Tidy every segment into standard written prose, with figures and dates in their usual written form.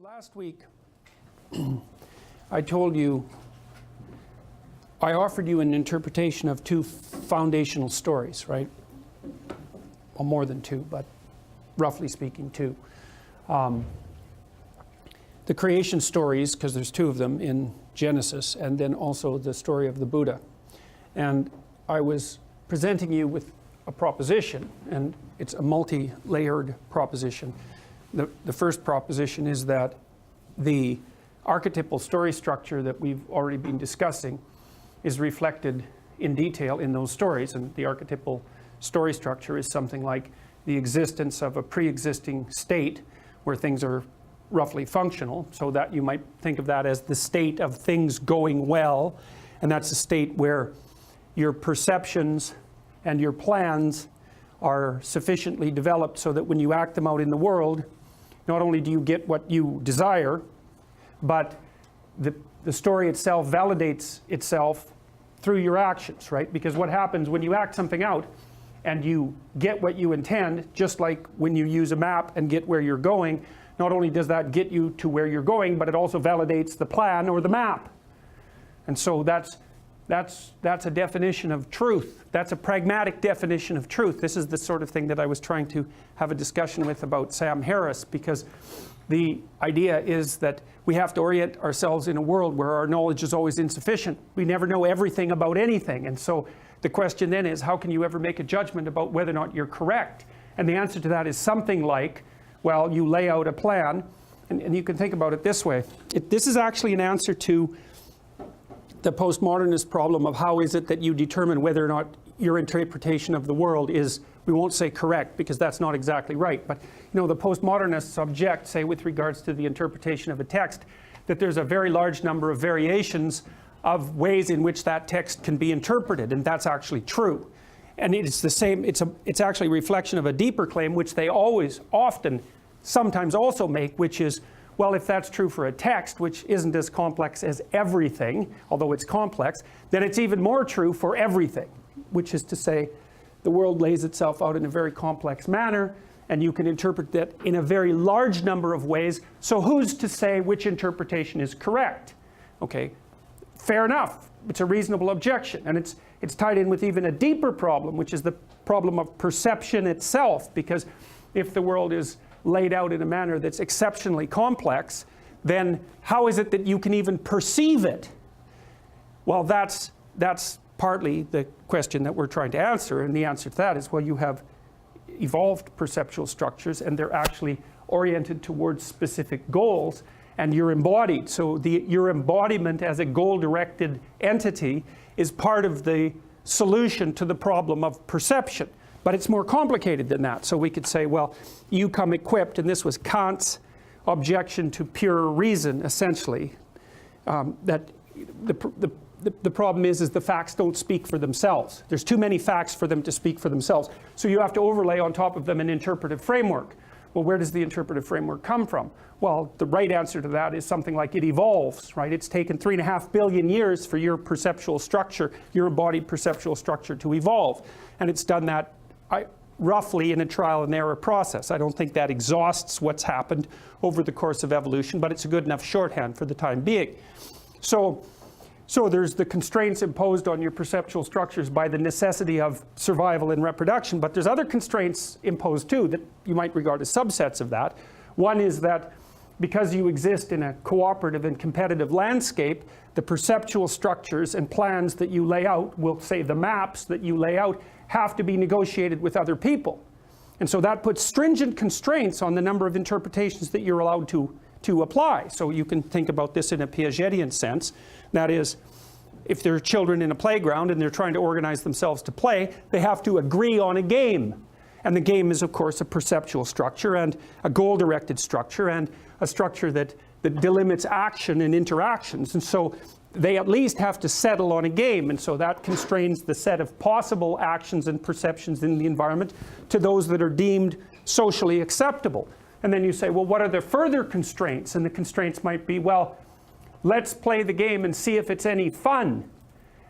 Last week, I told you, I offered you an interpretation of two foundational stories, right? Well, more than two, but roughly speaking, two. The creation stories, because there's two of them in Genesis, and then also the story of the Buddha. And I was presenting you with a proposition, and it's a multi-layered proposition. The first proposition is that the archetypal story structure that we've already been discussing is reflected in detail in those stories. And the archetypal story structure is something like the existence of a pre-existing state where things are roughly functional, so that you might think of that as the state of things going well. And that's a state where your perceptions and your plans are sufficiently developed so that when you act them out in the world, not only do you get what you desire, but the story itself validates itself through your actions, right? Because what happens when you act something out and you get what you intend, just like when you use a map and get where you're going, not only does that get you to where you're going, but it also validates the plan or the map. And so that's a definition of truth. That's a pragmatic definition of truth. This is the sort of thing that I was trying to have a discussion with about Sam Harris, because the idea is that we have to orient ourselves in a world where our knowledge is always insufficient. We never know everything about anything. And so the question then is, how can you ever make a judgment about whether or not you're correct? And the answer to that is something like, well, you lay out a plan, and you can think about it this way. This is actually an answer to the postmodernist problem of how is it that you determine whether or not your interpretation of the world is, we won't say correct, because that's not exactly right, but the postmodernists object, say with regards to the interpretation of a text, that there's a very large number of variations of ways in which that text can be interpreted, and that's actually true. And it's the same, it's actually a reflection of a deeper claim, which they sometimes also make, which is, well, if that's true for a text, which isn't as complex as everything, although it's complex, then it's even more true for everything, which is to say, the world lays itself out in a very complex manner, and you can interpret that in a very large number of ways. So who's to say which interpretation is correct? Okay, fair enough. It's a reasonable objection, and it's tied in with even a deeper problem, which is the problem of perception itself, because if the world is laid out in a manner that's exceptionally complex, then how is it that you can even perceive it? Well, that's partly the question that we're trying to answer, and the answer to that is, well, you have evolved perceptual structures, and they're actually oriented towards specific goals, and you're embodied. So your embodiment as a goal-directed entity is part of the solution to the problem of perception. But it's more complicated than that. So we could say, well, you come equipped, and this was Kant's objection to pure reason, essentially, that the problem is the facts don't speak for themselves. There's too many facts for them to speak for themselves. So you have to overlay on top of them an interpretive framework. Well, where does the interpretive framework come from? Well, the right answer to that is something like it evolves, right? It's taken 3.5 billion years for your perceptual structure, your embodied perceptual structure to evolve. And it's done that roughly in a trial and error process. I don't think that exhausts what's happened over the course of evolution, but it's a good enough shorthand for the time being. So there's the constraints imposed on your perceptual structures by the necessity of survival and reproduction, but there's other constraints imposed too that you might regard as subsets of that. One is that because you exist in a cooperative and competitive landscape, the perceptual structures and plans that you lay out, we'll say the maps that you lay out, have to be negotiated with other people. And so that puts stringent constraints on the number of interpretations that you're allowed to apply. So you can think about this in a Piagetian sense. That is, if there are children in a playground and they're trying to organize themselves to play, they have to agree on a game. And the game is, of course, a perceptual structure and a goal-directed structure and a structure that delimits action and interactions. And so they at least have to settle on a game, and so that constrains the set of possible actions and perceptions in the environment to those that are deemed socially acceptable. And then you say, well, what are the further constraints? And the constraints might be, well, let's play the game and see if it's any fun.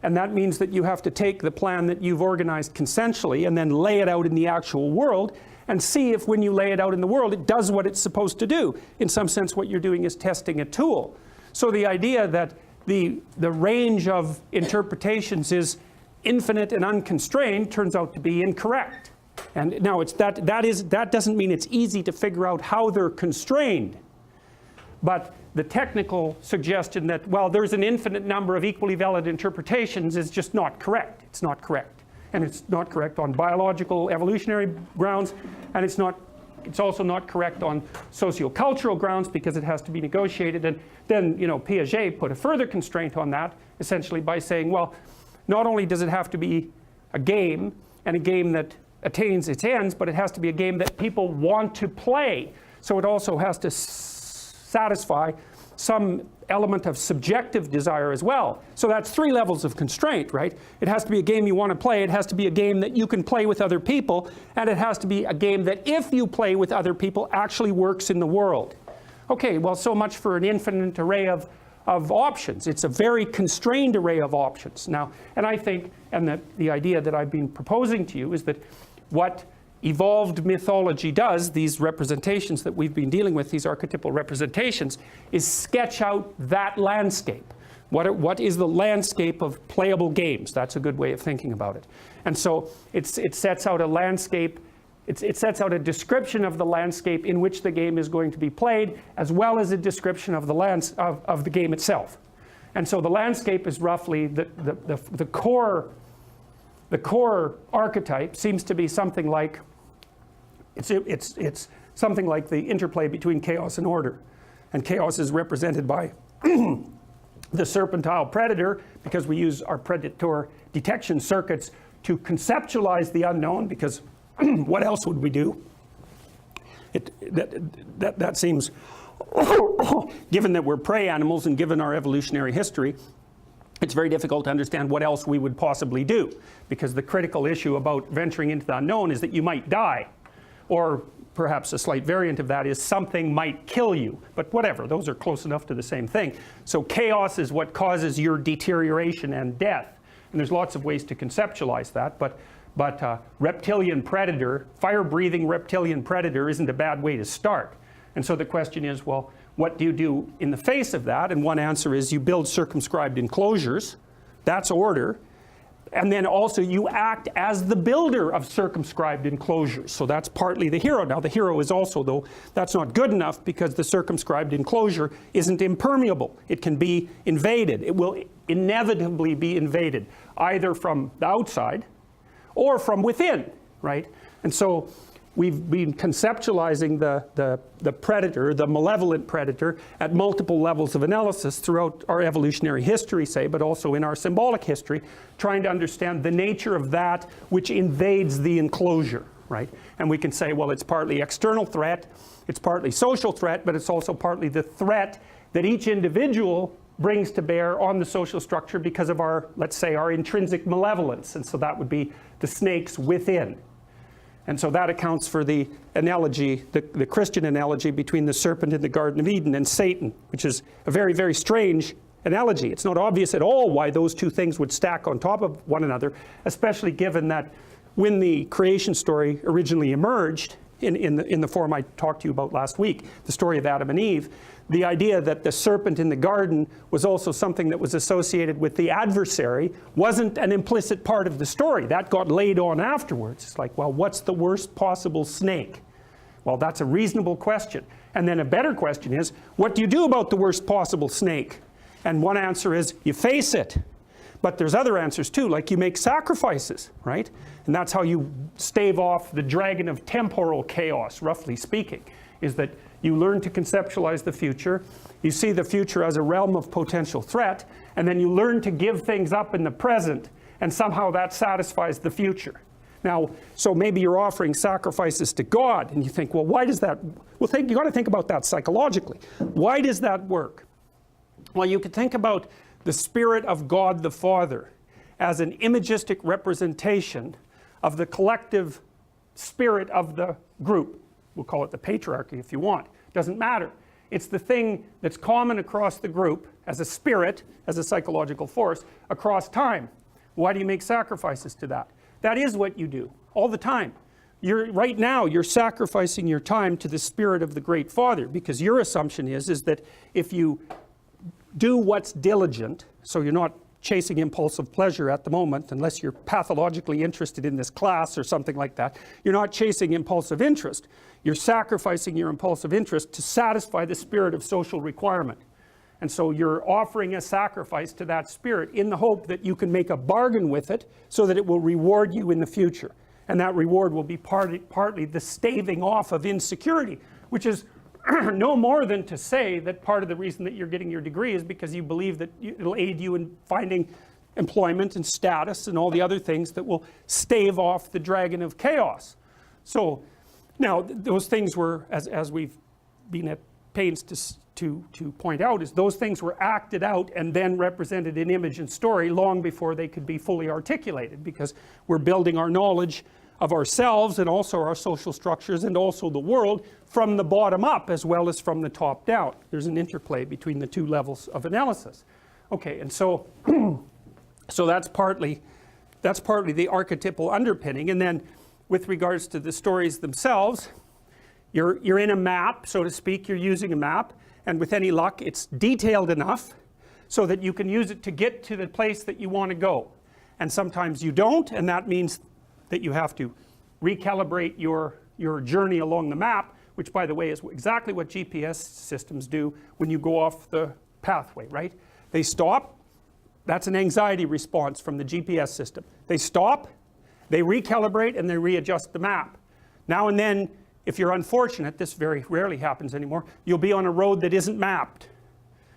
And that means that you have to take the plan that you've organized consensually and then lay it out in the actual world and see if when you lay it out in the world, it does what it's supposed to do. In some sense, what you're doing is testing a tool. So the idea that the range of interpretations is infinite and unconstrained turns out to be incorrect. And now that doesn't mean it's easy to figure out how they're constrained. But the technical suggestion that, well, there's an infinite number of equally valid interpretations is just not correct. It's not correct. And it's not correct on biological evolutionary grounds, and it's also not correct on sociocultural grounds because it has to be negotiated. And then, Piaget put a further constraint on that, essentially by saying, well, not only does it have to be a game, and a game that attains its ends, but it has to be a game that people want to play. So it also has to satisfy some element of subjective desire as well. So that's 3 levels of constraint, right? It has to be a game you want to play, it has to be a game that you can play with other people, and it has to be a game that if you play with other people actually works in the world. Okay, well, so much for an infinite array of options. It's a very constrained array of options. Now, and I think, and the idea that I've been proposing to you is that what evolved mythology does, these representations that we've been dealing with, these archetypal representations, is sketch out that landscape. What is the landscape of playable games? That's a good way of thinking about it. And so it sets out a landscape, it sets out a description of the landscape in which the game is going to be played, as well as a description of the game itself. And so the landscape is roughly the core archetype seems to be something like it's something like the interplay between chaos and order. And chaos is represented by the serpentile predator, because we use our predator detection circuits to conceptualize the unknown, because what else would we do? That seems, given that we're prey animals and given our evolutionary history, it's very difficult to understand what else we would possibly do, because the critical issue about venturing into the unknown is that you might die. Or perhaps a slight variant of that is something might kill you. But whatever, those are close enough to the same thing. So chaos is what causes your deterioration and death. And there's lots of ways to conceptualize that. But reptilian predator, fire-breathing reptilian predator isn't a bad way to start. And so the question is, well, what do you do in the face of that? And one answer is you build circumscribed enclosures. That's order. And then also you act as the builder of circumscribed enclosures. So that's partly the hero. Now the hero is also, though, that's not good enough, because the circumscribed enclosure isn't impermeable. It can be invaded. It will inevitably be invaded, either from the outside or from within, right? And so we've been conceptualizing the predator, the malevolent predator, at multiple levels of analysis throughout our evolutionary history, say, but also in our symbolic history, trying to understand the nature of that which invades the enclosure, right? And we can say, well, it's partly external threat, it's partly social threat, but it's also partly the threat that each individual brings to bear on the social structure because of our, let's say, our intrinsic malevolence. And so that would be the snakes within. And so that accounts for the analogy, the Christian analogy between the serpent in the Garden of Eden and Satan, which is a very, very strange analogy. It's not obvious at all why those two things would stack on top of one another, especially given that when the creation story originally emerged, in the form I talked to you about last week, the story of Adam and Eve, the idea that the serpent in the garden was also something that was associated with the adversary wasn't an implicit part of the story. That got laid on afterwards. It's like, well, what's the worst possible snake? Well, that's a reasonable question. And then a better question is, what do you do about the worst possible snake? And one answer is, you face it. But there's other answers too, like you make sacrifices, right? And that's how you stave off the dragon of temporal chaos, roughly speaking, is that you learn to conceptualize the future, you see the future as a realm of potential threat, and then you learn to give things up in the present, and somehow that satisfies the future. Now, so maybe you're offering sacrifices to God, and you think, well, why does that, well, you got to think about that psychologically. Why does that work? Well, you could think about the Spirit of God the Father as an imagistic representation of the collective spirit of the group. We'll call it the patriarchy if you want. Doesn't matter. It's the thing that's common across the group as a spirit, as a psychological force, across time. Why do you make sacrifices to that? That is what you do all the time. right now you're sacrificing your time to the spirit of the great Father, because your assumption is that if you do what's diligent, so you're not chasing impulsive pleasure at the moment, unless you're pathologically interested in this class or something like that, you're not chasing impulsive interest. You're sacrificing your impulsive interest to satisfy the spirit of social requirement. And so you're offering a sacrifice to that spirit in the hope that you can make a bargain with it so that it will reward you in the future. And that reward will be partly the staving off of insecurity, which is no more than to say that part of the reason that you're getting your degree is because you believe that it'll aid you in finding employment and status and all the other things that will stave off the dragon of chaos. So now those things were, as we've been at pains to point out, is those things were acted out and then represented in image and story long before they could be fully articulated, because we're building our knowledge of ourselves and also our social structures and also the world from the bottom up as well as from the top down. There's an interplay between the two levels of analysis. Okay, and so so that's partly the archetypal underpinning. And then with regards to the stories themselves, you're in a map, so to speak. You're using a map, and with any luck it's detailed enough so that you can use it to get to the place that you want to go. And sometimes you don't, and that means that you have to recalibrate your journey along the map, which, by the way, is exactly what GPS systems do when you go off the pathway, right? They stop. That's an anxiety response from the GPS system. They stop, they recalibrate, and they readjust the map. Now and then, if you're unfortunate, this very rarely happens anymore, you'll be on a road that isn't mapped,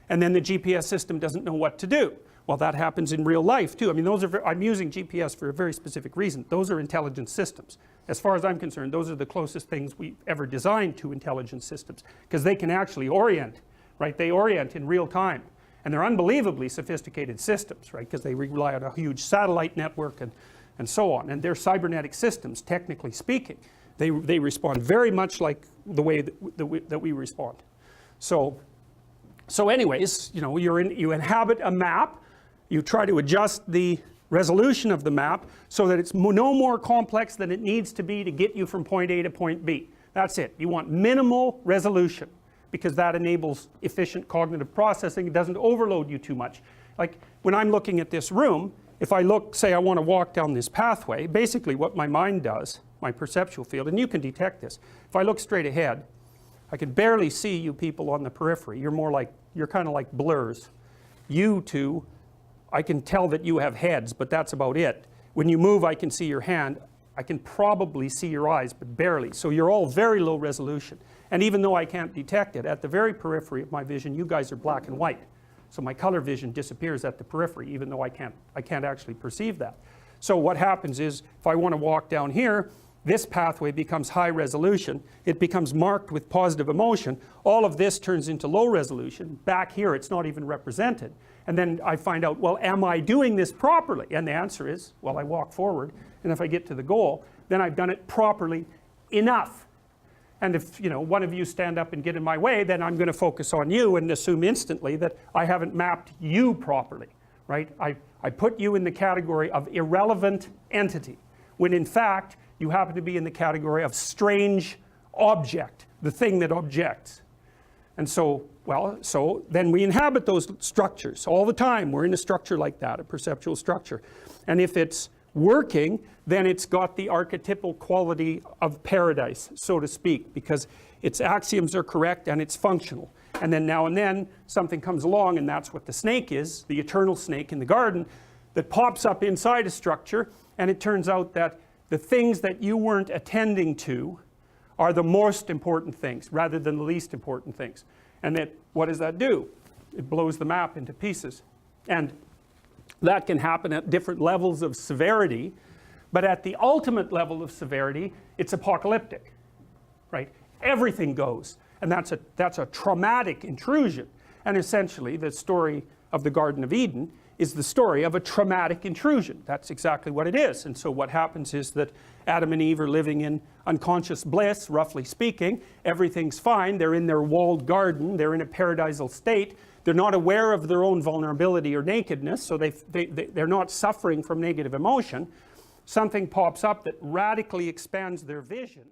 and then the GPS system doesn't know what to do. Well, that happens in real life too. I mean, I'm using GPS for a very specific reason. Those are intelligent systems. As far as I'm concerned, those are the closest things we've ever designed to intelligent systems, because they can actually orient, right? They orient in real time. And they're unbelievably sophisticated systems, right? Because they rely on a huge satellite network and so on. And they're cybernetic systems, technically speaking. They respond very much like the way that we respond. So anyways, you know, you inhabit a map. You try to adjust the resolution of the map so that it's no more complex than it needs to be to get you from point A to point B. That's it. You want minimal resolution, because that enables efficient cognitive processing. It doesn't overload you too much. Like when I'm looking at this room, if I look, say I want to walk down this pathway, basically what my mind does, my perceptual field, and you can detect this. If I look straight ahead, I can barely see you people on the periphery. You're kind of like blurs. You two, I can tell that you have heads, but that's about it. When you move, I can see your hand. I can probably see your eyes, but barely. So you're all very low resolution. And even though I can't detect it, at the very periphery of my vision, you guys are black and white. So my color vision disappears at the periphery, even though I can't actually perceive that. So what happens is, if I want to walk down here, this pathway becomes high resolution. It becomes marked with positive emotion. All of this turns into low resolution. Back here, it's not even represented. And then I find out, well, am I doing this properly? And the answer is, well, I walk forward, and if I get to the goal, then I've done it properly enough. And if, you know, one of you stand up and get in my way, then I'm going to focus on you and assume instantly that I haven't mapped you properly, right? I put you in the category of irrelevant entity, when in fact, you happen to be in the category of strange object, the thing that objects. And so, well, so then we inhabit those structures all the time. We're in a structure like that, a perceptual structure. And if it's working, then it's got the archetypal quality of paradise, so to speak, because its axioms are correct and it's functional. And then now and then something comes along, and that's what the snake is, the eternal snake in the garden, that pops up inside a structure, and it turns out that the things that you weren't attending to are the most important things rather than the least important things. And that, what does that do? It blows the map into pieces. And that can happen at different levels of severity, but at the ultimate level of severity, it's apocalyptic, right? Everything goes, and that's a traumatic intrusion. And essentially, the story of the Garden of Eden is the story of a traumatic intrusion. That's exactly what it is. And so what happens is that Adam and Eve are living in unconscious bliss, roughly speaking. Everything's fine. They're in their walled garden. They're in a paradisal state. They're not aware of their own vulnerability or nakedness, so they're not suffering from negative emotion. something pops up that radically expands their vision.